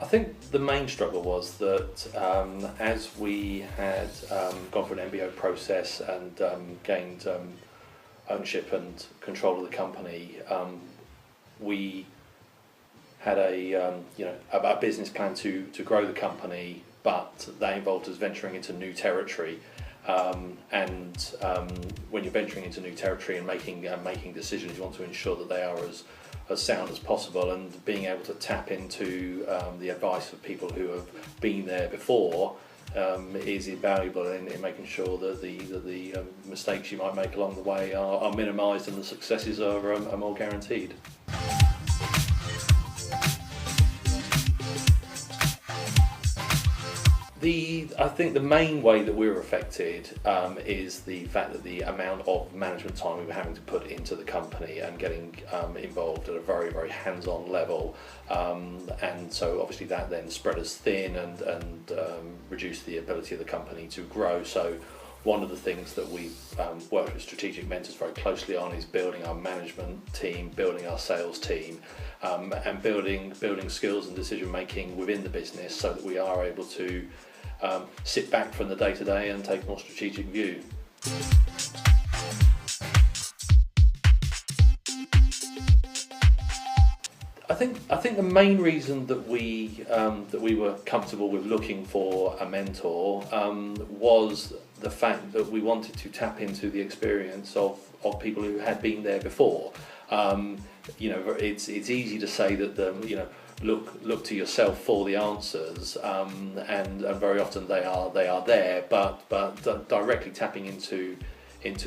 think the main struggle was that as we had gone through an MBO process and gained ownership and control of the company, we had a business plan to grow the company, but that involved us venturing into new territory. When you're venturing into new territory and making decisions, you want to ensure that they are as sound as possible, and being able to tap into the advice of people who have been there before is invaluable in making sure that the mistakes you might make along the way are minimised and the successes are more guaranteed. I think the main way that we were affected is the fact that the amount of management time we were having to put into the company and getting involved at a very, very hands-on level, and so obviously that then spread us thin and reduced the ability of the company to grow. So one of the things that we've worked with strategic mentors very closely on is building our management team, building our sales team, and building skills and decision making within the business so that we are able to sit back from the day-to-day and take a more strategic view. I think the main reason that we were comfortable with looking for a mentor was the fact that we wanted to tap into the experience of people who had been there before. It's easy to say that look to yourself for the answers, and very often they are there, but directly tapping into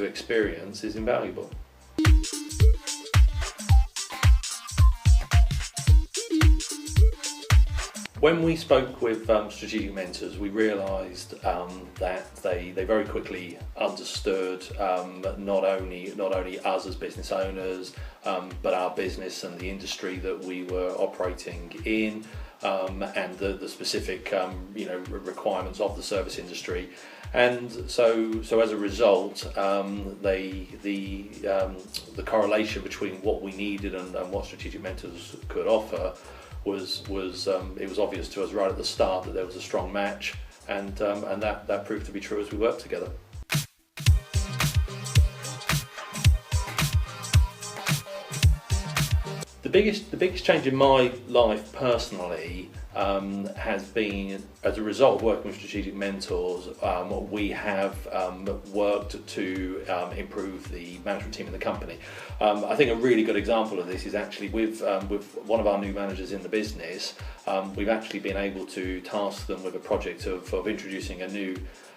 experience is invaluable. When we spoke with strategic mentors, we realised that they very quickly understood not only us as business owners, but our business and the industry that we were operating in, and the specific requirements of the service industry. And so as a result, the correlation between what we needed and what strategic mentors could offer was obvious to us right at the start that there was a strong match, and that proved to be true as we worked together. The biggest change in my life personally has been as a result of working with strategic mentors. We have worked to improve the management team in the company. I think a really good example of this is actually with one of our new managers in the business. We've actually been able to task them with a project of introducing a new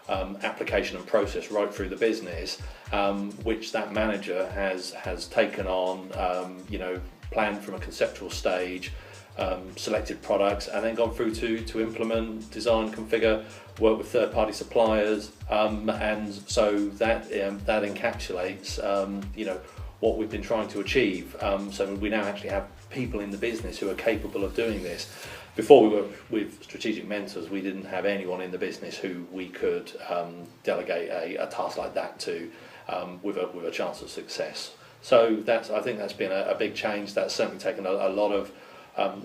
application and process right through the business, which that manager has taken on, planned from a conceptual stage, selected products, and then gone through to implement, design, configure, work with third-party suppliers, and so that encapsulates what we've been trying to achieve. So we now actually have people in the business who are capable of doing this. Before we worked with strategic mentors, we didn't have anyone in the business who we could delegate a task like that to with a chance of success. So I think that's been a big change. That's certainly taken a lot of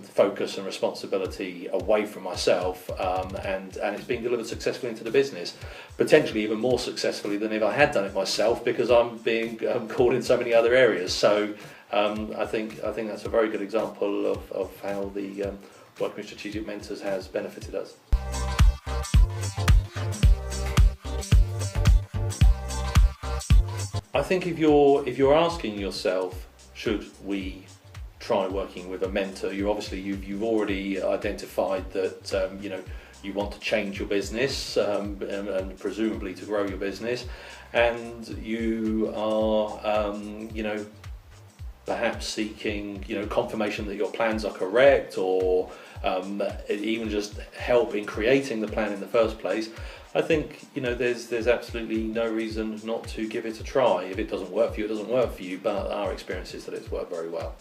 focus and responsibility away from myself, and it's been delivered successfully into the business, potentially even more successfully than if I had done it myself, because I'm being called in so many other areas. So I think that's a very good example of how the working with strategic mentors has benefited us. I think if you're asking yourself, should we try working with a mentor, you've already identified that you want to change your business and presumably to grow your business, and you are perhaps seeking confirmation that your plans are correct, or even just help in creating the plan in the first place. I think there's absolutely no reason not to give it a try. If it doesn't work for you, it doesn't work for you, but our experience is that it's worked very well.